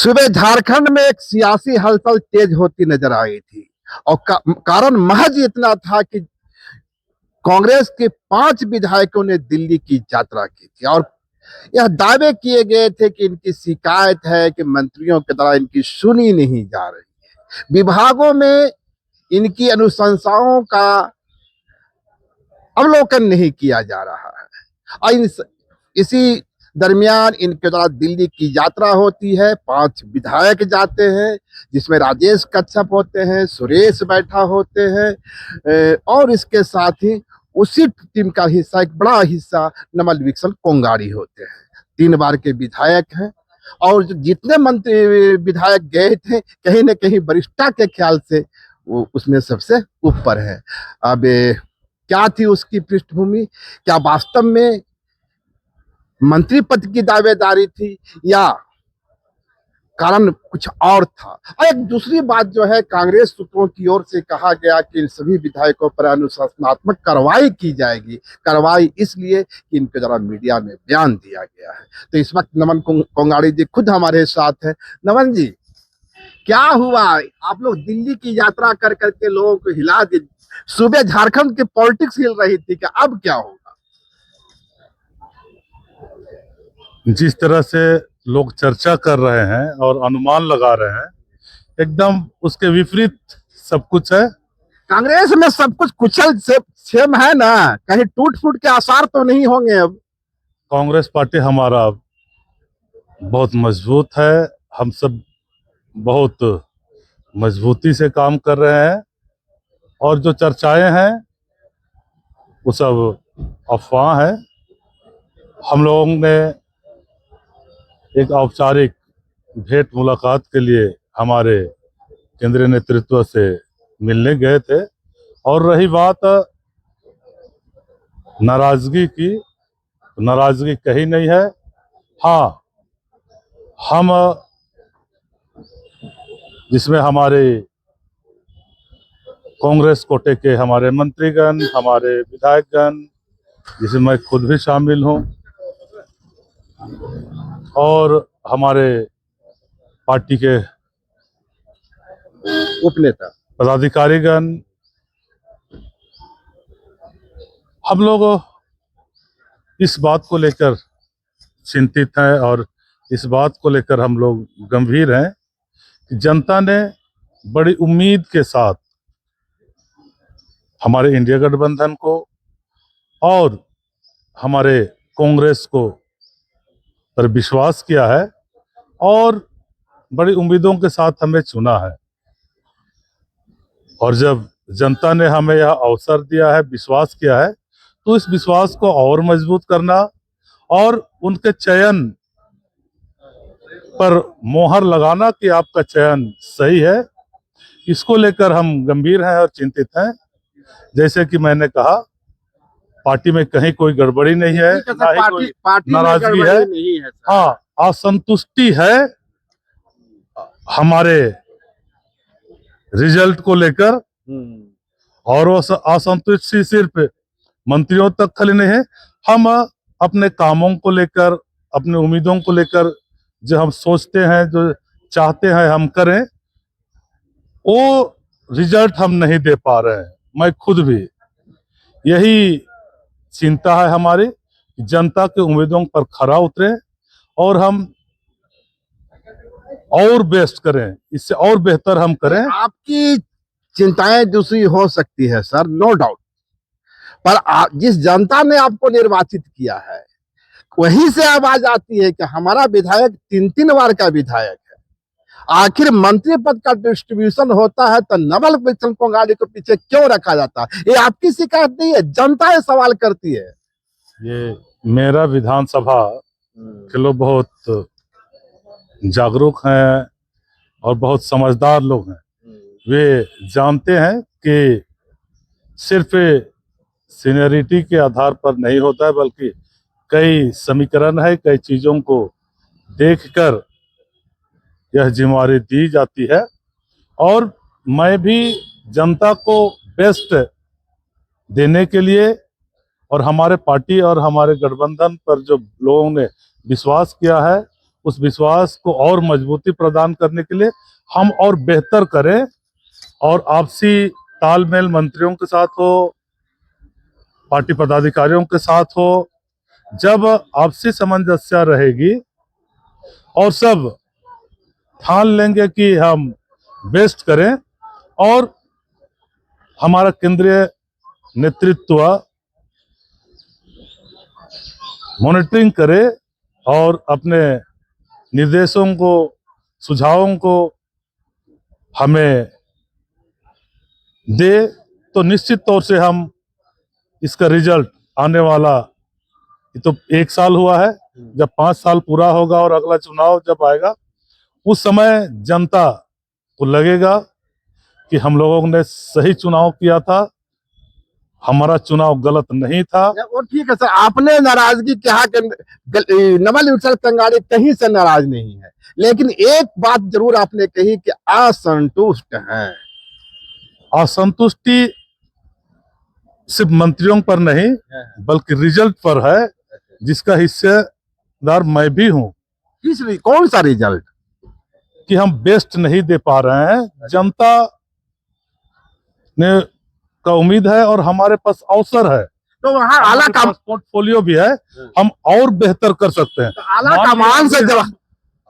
सुबह झारखंड में एक सियासी हलचल तेज होती नजर आई थी और कारण महज इतना था कि कांग्रेस के 5 विधायकों ने दिल्ली की यात्रा की थी और यह दावे किए गए थे कि इनकी शिकायत है कि मंत्रियों के द्वारा इनकी सुनी नहीं जा रही है, विभागों में इनकी अनुशंसाओं का अवलोकन नहीं किया जा रहा है। और इसी दरमियान इनके द्वारा दिल्ली की यात्रा होती है। 5 विधायक जाते हैं, जिसमें राजेश कच्छप होते हैं, सुरेश बैठा होते हैं और इसके साथ ही उसी टीम का हिस्सा एक बड़ा हिस्सा नमल विकसन कोंगाड़ी होते हैं। 3 बार के विधायक हैं और जो जितने मंत्री विधायक गए थे कहीं न कहीं वरिष्ठता के ख्याल से वो उसमें सबसे ऊपर है। अब क्या थी उसकी पृष्ठभूमि? क्या वास्तव में मंत्री पद की दावेदारी थी या कारण कुछ और था? और एक दूसरी बात जो है, कांग्रेस सूत्रों की ओर से कहा गया कि इन सभी विधायकों पर अनुशासनात्मक कार्रवाई की जाएगी। कार्रवाई इसलिए कि इनके द्वारा मीडिया में बयान दिया गया है। तो इस वक्त नमन कोंगाड़ी जी खुद हमारे साथ हैं। नमन जी, क्या हुआ? आप लोग दिल्ली की यात्रा कर करके लोगों को हिला दिए। सुबह झारखंड की पॉलिटिक्स हिल रही थी कि अब क्या होगा? जिस तरह से लोग चर्चा कर रहे हैं और अनुमान लगा रहे हैं, एकदम उसके विपरीत सब कुछ है। कांग्रेस में सब कुछ कुशल सेम है ना? कहीं टूट फूट के आसार तो नहीं होंगे? अब कांग्रेस पार्टी हमारा बहुत मजबूत है। हम सब बहुत मजबूती से काम कर रहे हैं और जो चर्चाएं हैं वो सब अफवाह है। हम लोगों ने एक औपचारिक भेंट मुलाकात के लिए हमारे केंद्रीय नेतृत्व से मिलने गए थे और रही बात नाराजगी की, नाराजगी कहीं नहीं है। हाँ, हम जिसमें हमारे कांग्रेस कोटे के हमारे मंत्रीगण, हमारे विधायकगण, जिसमें मैं खुद भी शामिल हूँ, और हमारे पार्टी के उपनेता पदाधिकारीगण, हम लोग इस बात को लेकर चिंतित हैं और इस बात को लेकर हम लोग गंभीर हैं कि जनता ने बड़ी उम्मीद के साथ हमारे इंडिया गठबंधन को और हमारे कांग्रेस को पर विश्वास किया है और बड़ी उम्मीदों के साथ हमें चुना है। और जब जनता ने हमें यह अवसर दिया है, विश्वास किया है, तो इस विश्वास को और मजबूत करना और उनके चयन पर मोहर लगाना कि आपका चयन सही है, इसको लेकर हम गंभीर हैं और चिंतित हैं। जैसे कि मैंने कहा, पार्टी में कहीं कोई गड़बड़ी नहीं है, ना ही कोई नाराजगी है। हाँ, असंतुष्टि है हमारे रिजल्ट को लेकर और वो असंतुष्टि सिर्फ मंत्रियों तक खाली नहीं है। हम अपने कामों को लेकर, अपनी उम्मीदों को लेकर जो हम सोचते हैं, जो चाहते हैं हम करें, वो रिजल्ट हम नहीं दे पा रहे हैं। मैं खुद भी, यही चिंता है हमारी, जनता के उम्मीदों पर खरा उतरे और हम और बेस्ट करें, इससे और बेहतर हम करें। आपकी चिंताएं दूसरी हो सकती है सर, नो डाउट, पर जिस जनता ने आपको निर्वाचित किया है वहीं से आवाज आती है कि हमारा विधायक 3 बार का विधायक है। आखिर मंत्री पद का डिस्ट्रीब्यूशन होता है तो नवल किशन कोंगाड़ी को पीछे क्यों रखा जाता है? ये आपकी शिकायत नहीं है, जनता ये सवाल करती है। ये मेरा विधानसभा के लोग बहुत जागरूक हैं और बहुत समझदार लोग हैं। वे जानते हैं कि सिर्फ सीनियरिटी के आधार पर नहीं होता है, बल्कि कई समीकरण है, कई चीज़ों को देखकर यह जिम्मेदारी दी जाती है। और मैं भी जनता को बेस्ट देने के लिए और हमारे पार्टी और हमारे गठबंधन पर जो लोगों ने विश्वास किया है उस विश्वास को और मजबूती प्रदान करने के लिए हम और बेहतर करें और आपसी तालमेल मंत्रियों के साथ हो, पार्टी पदाधिकारियों के साथ हो। जब आपसी सामंजस्य रहेगी और सब ठान लेंगे कि हम बेस्ट करें और हमारा केंद्रीय नेतृत्व मॉनिटरिंग करे और अपने निर्देशों को, सुझावों को हमें दे, तो निश्चित तौर से हम इसका रिजल्ट आने वाला, ये तो 1 साल हुआ है, जब 5 साल पूरा होगा और अगला चुनाव जब आएगा उस समय जनता को लगेगा कि हम लोगों ने सही चुनाव किया था, हमारा चुनाव गलत नहीं था। वो ठीक है सर, आपने नाराजगी कहा कि नवल विकल कंगाड़ी कहीं से नाराज नहीं है, लेकिन एक बात जरूर आपने कही कि असंतुष्ट हैं। असंतुष्टि सिर्फ मंत्रियों पर नहीं बल्कि रिजल्ट पर है, जिसका हिस्सेदार मैं भी हूं। कौन सा रिजल्ट? कि हम बेस्ट नहीं दे पा रहे हैं, जनता ने का उम्मीद है और हमारे पास अवसर है, तो वहाँ आला का पोर्टफोलियो भी है, हम और बेहतर कर सकते हैं। तो आला कमान से जब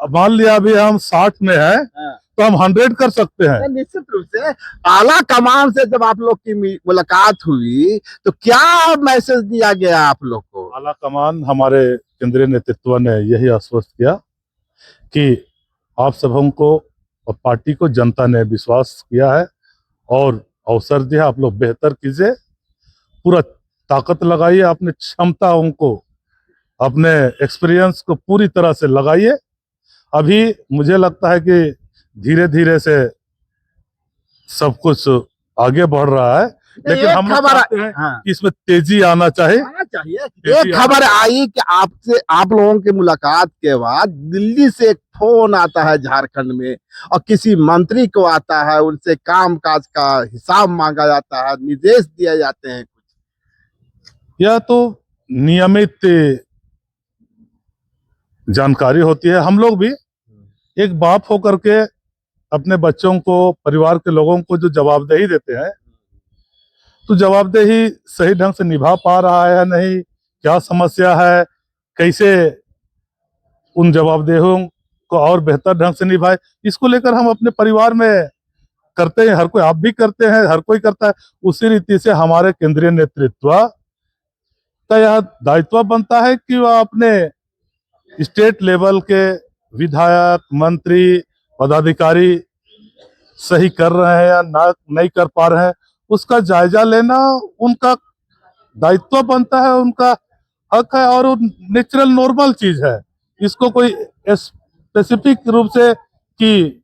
मान लिया अभी हम 60 में है तो हम 100 कर सकते हैं। निश्चित रूप से आला कमान से जब आप लोग की मुलाकात हुई तो क्या मैसेज दिया गया आप लोग को? आला कमान हमारे केंद्रीय नेतृत्व ने यही आश्वस्त किया कि आप सबों को और पार्टी को जनता ने विश्वास किया है और अवसर दिया, आप लोग बेहतर कीजिए, पूरा ताकत लगाइए, अपने क्षमताओं को, अपने एक्सपीरियंस को पूरी तरह से लगाइए। अभी मुझे लगता है कि धीरे धीरे से सब कुछ आगे बढ़ रहा है, लेकिन हम चाहते हैं कि इसमें तेजी आना चाहिए। एक खबर आई कि आपसे, आप लोगों की मुलाकात के बाद दिल्ली से एक फोन आता है झारखंड में और किसी मंत्री को आता है, उनसे कामकाज का हिसाब मांगा जाता है, निर्देश दिए जाते हैं कुछ। यह तो नियमित जानकारी होती है। हम लोग भी एक बाप होकर के अपने बच्चों को, परिवार के लोगों को जो जवाबदेही देते हैं, तो जवाबदेही सही ढंग से निभा पा रहा है या नहीं, क्या समस्या है, कैसे उन जवाबदेहियों को और बेहतर ढंग से निभाए, इसको लेकर हम अपने परिवार में करते हैं। हर कोई, आप भी करते हैं, हर कोई करता है। उसी रीति से हमारे केंद्रीय नेतृत्व का यह दायित्व बनता है कि वह अपने स्टेट लेवल के विधायक, मंत्री, पदाधिकारी सही कर रहे हैं या नहीं कर पा रहे हैं, उसका जायजा लेना उनका दायित्व बनता है, उनका हक है और नेचुरल नॉर्मल चीज है। इसको कोई स्पेसिफिक रूप से कि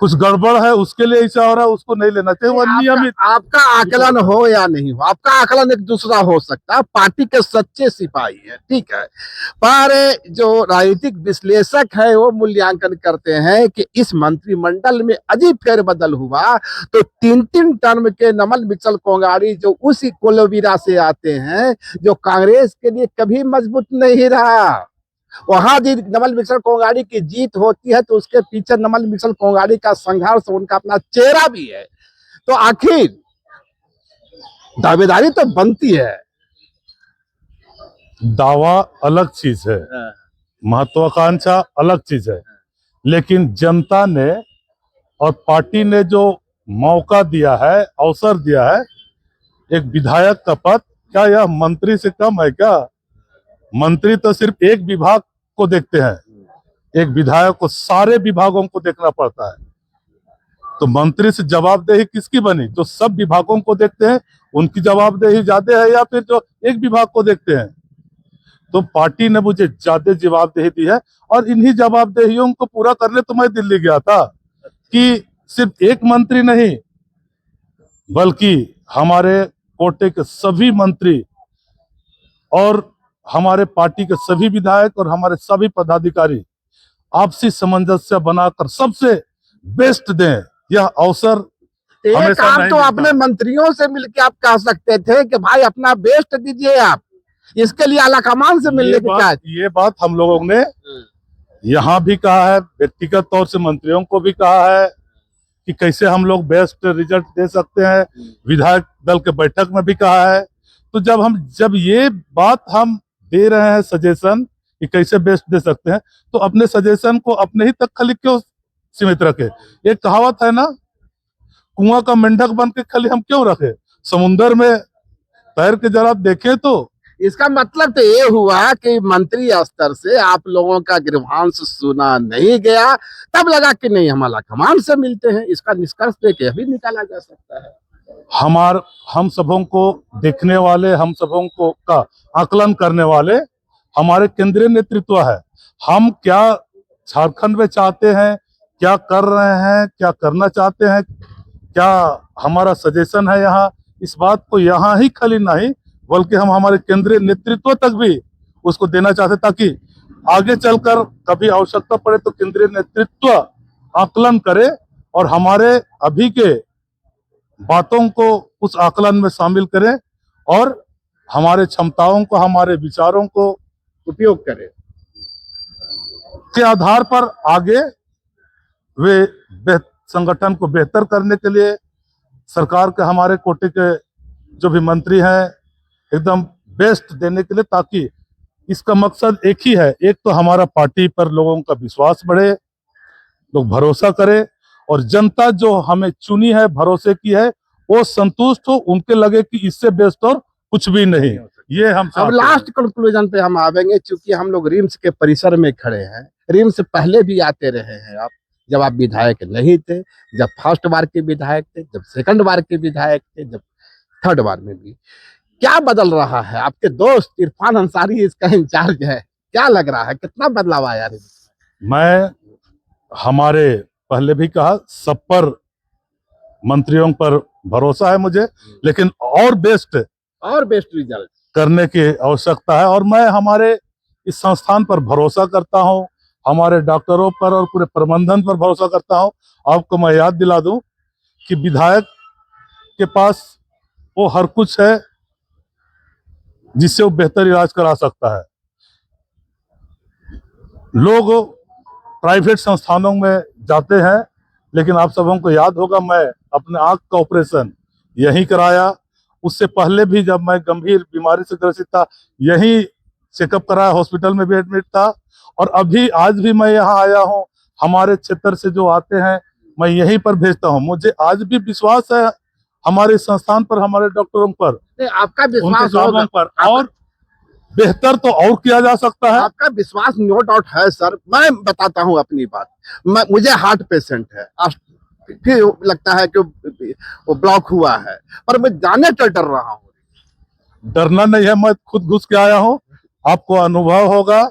कुछ गड़बड़ है उसके लिए ऐसा हो रहा है, उसको नहीं लेना चाहिए। वो नियमित आपका आकलन हो या नहीं हो, आपका आकलन एक दूसरा हो सकता है, पार्टी के सच्चे सिपाही है, ठीक है, पर जो राजनीतिक विश्लेषक है वो मूल्यांकन करते हैं कि इस मंत्रिमंडल में अजीब फेरबदल हुआ तो 3-3 टर्म के नवल विकल कंगाड़ी जो उसी कोलवीरा से आते हैं जो कांग्रेस के लिए कभी मजबूत नहीं रहा, वहां यदि नवल विकल कंगाड़ी की जीत होती है तो उसके पीछे नवल विकल कंगाड़ी का संघर्ष, उनका अपना चेहरा भी है। तो आखिर दावेदारी तो बनती है। दावा अलग चीज है, महत्वाकांक्षा अलग चीज है, लेकिन जनता ने और पार्टी ने जो मौका दिया है, अवसर दिया है, एक विधायक का पद, क्या यह मंत्री से कम है क्या? मंत्री तो सिर्फ एक विभाग को देखते हैं, एक विधायक को सारे विभागों को देखना पड़ता है। तो मंत्री से जवाबदेही किसकी बनी? जो सब विभागों को देखते हैं उनकी जवाबदेही ज्यादा है या फिर जो एक विभाग को देखते हैं? तो पार्टी ने मुझे ज्यादा जवाबदेही दी है और इन्हीं जवाबदेहियों को पूरा करने तो मैं दिल्ली गया था कि सिर्फ एक मंत्री नहीं बल्कि हमारे कोटे के सभी मंत्री और हमारे पार्टी के सभी विधायक और हमारे सभी पदाधिकारी आपसी सामंजस्य बनाकर सबसे बेस्ट दें। यह अवसर एक काम तो अपने मंत्रियों से मिलकर आप कह सकते थे कि भाई अपना बेस्ट दीजिए आप, इसके लिए आला कमान से मिलने की क्या? ये बात हम लोगों ने यहाँ भी कहा है, व्यक्तिगत तौर से मंत्रियों को भी कहा है कि कैसे हम लोग बेस्ट रिजल्ट दे सकते हैं। विधायक दल के बैठक में भी कहा है। तो जब ये बात हम दे रहे हैं सजेशन कि कैसे बेस्ट दे सकते हैं, तो अपने सजेशन को अपने ही तक खाली क्यों सीमित रखे? एक कहावत है ना, कुआं का मेंढक बन के खाली हम क्यों रखे? समुंदर में तैर के जरा देखें तो। इसका मतलब तो ये हुआ कि मंत्री स्तर से आप लोगों का ग्रीवांस सुना नहीं गया, तब लगा कि नहीं हम आला कमान से मिलते हैं। इसका निष्कर्ष तो यह भी निकाला जा सकता है। हम सबों को देखने वाले, हम सबों को का आकलन करने वाले हमारे केंद्रीय नेतृत्व है। हम क्या झारखंड में चाहते हैं, क्या कर रहे हैं, क्या करना चाहते हैं, क्या हमारा सजेशन है यहाँ, इस बात को यहाँ ही खाली नहीं बल्कि हम हमारे केंद्रीय नेतृत्व तक भी उसको देना चाहते, ताकि आगे चलकर कभी आवश्यकता पड़े तो केंद्रीय नेतृत्व आकलन करे और हमारे अभी के बातों को उस आकलन में शामिल करें और हमारे क्षमताओं को, हमारे विचारों को उपयोग करें के आधार पर आगे वे संगठन को बेहतर करने के लिए सरकार के, हमारे कोटि के जो भी मंत्री हैं, एकदम बेस्ट देने के लिए, ताकि इसका मकसद एक ही है। एक तो हमारा पार्टी पर लोगों का विश्वास बढ़े, लोग भरोसा करें और जनता जो हमें चुनी है, भरोसे की है, वो संतुष्ट हो, उनके लगे कि इससे बेस्ट और कुछ भी नहीं। ये हम अब लास्ट कंक्लूजन पे हम आवेंगे, क्योंकि हम लोग रिम्स के परिसर में खड़े हैं। रिम्स पहले भी आते रहे हैं आप, जब आप विधायक नहीं थे, जब फर्स्ट बार के विधायक थे, जब सेकंड बार के विधायक थे, जब थर्ड बार में भी। क्या बदल रहा है? आपके दोस्त इरफान अंसारी इसका इंचार्ज है, क्या लग रहा है, कितना बदलाव आया है? मैं हमारे पहले भी कहा, सब पर मंत्रियों पर भरोसा है मुझे, लेकिन और बेस्ट रिजल्ट करने की आवश्यकता है। और मैं हमारे इस संस्थान पर भरोसा करता हूं, हमारे डॉक्टरों पर और पूरे प्रबंधन पर भरोसा करता हूं। आपको मैं याद दिला दूं कि विधायक के पास वो हर कुछ है जिससे वो बेहतर इलाज करा सकता है। लोग प्राइवेट संस्थानों में जाते हैं, लेकिन आप सबों को याद होगा, मैं अपने आंख का ऑपरेशन यहीं कराया। उससे पहले भी जब मैं गंभीर बीमारी से ग्रसित था, यहीं चेकअप कराया, हॉस्पिटल में भी एडमिट था। और अभी आज भी मैं यहाँ आया हूँ, हमारे क्षेत्र से जो आते हैं मैं यहीं पर भेजता हूँ। मुझे आज भी विश्वास है हमारे संस्थान पर, हमारे डॉक्टरों पर, आपका विश्वास होगा पर, और बेहतर तो और किया जा सकता है। आपका विश्वास नो डाउट है सर। मैं बताता हूँ अपनी बात। मुझे हार्ट पेशेंट है, फिर लगता है कि वो ब्लॉक हुआ है, पर मैं जाने तो डर रहा हूँ। डरना नहीं है, मैं खुद घुस के आया हूँ। आपको अनुभव होगा,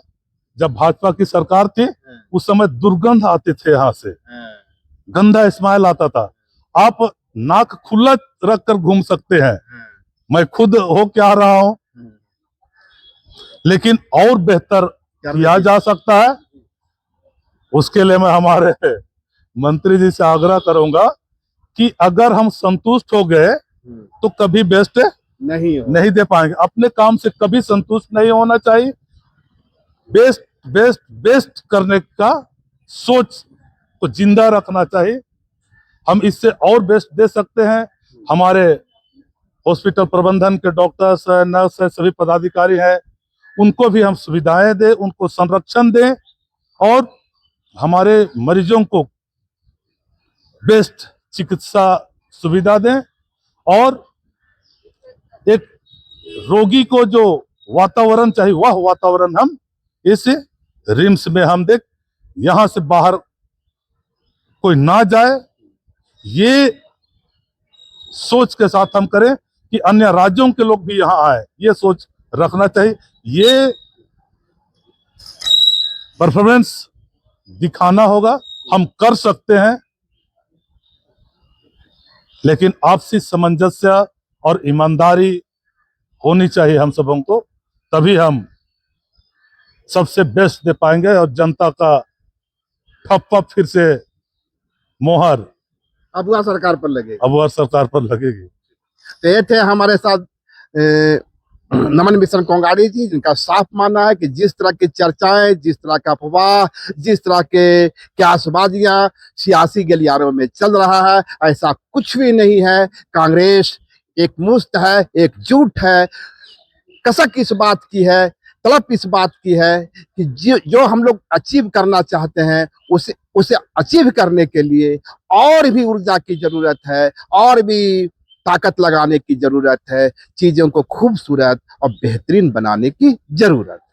जब भाजपा की सरकार थी उस समय दुर्गंध आते थे, यहाँ से गंदा स्मेल आता था। आप नाक खुला रख कर घूम सकते हैं, मैं खुद हो क्या रहा हूँ, लेकिन और बेहतर किया जा सकता है। उसके लिए मैं हमारे मंत्री जी से आग्रह करूंगा कि अगर हम संतुष्ट हो गए तो कभी बेस्ट नहीं दे पाएंगे। अपने काम से कभी संतुष्ट नहीं होना चाहिए, बेस्ट करने का सोच को जिंदा रखना चाहिए। हम इससे और बेस्ट दे सकते हैं। हमारे हॉस्पिटल प्रबंधन के डॉक्टर्स है, नर्स है, सभी पदाधिकारी हैं, उनको भी हम सुविधाएं दें, उनको संरक्षण दें और हमारे मरीजों को बेस्ट चिकित्सा सुविधा दें। और एक रोगी को जो वातावरण चाहिए, वह वातावरण हम इस रिम्स में हम दें। यहाँ से बाहर कोई ना जाए, ये सोच के साथ हम करें कि अन्य राज्यों के लोग भी यहाँ आए, ये सोच रखना चाहिए। ये परफॉर्मेंस दिखाना होगा, हम कर सकते हैं, लेकिन आपसी सामंजस्य और ईमानदारी होनी चाहिए हम सबों को, तभी हम सबसे बेस्ट दे पाएंगे और जनता का ठप्पा फिर से मोहर अबुआ सरकार पर लगेगी। अब सरकार पर लगेगी। तो ये थे हमारे साथ नमन मिश्र कोंगाड़ी जी, जिनका साफ मानना है कि जिस तरह की चर्चाएं, जिस तरह का अफवाह, जिस तरह के क्यासबाजियां सियासी गलियारों में चल रहा है, ऐसा कुछ भी नहीं है। कांग्रेस एक मुश्त है, एकजुट है। कसक इस बात की है, तड़प इस बात की है कि जो हम लोग अचीव करना चाहते हैं, उसे उसे अचीव करने के लिए और भी ऊर्जा की जरूरत है, और भी ताकत लगाने की जरूरत है, चीजों को खूबसूरत और बेहतरीन बनाने की जरूरत है।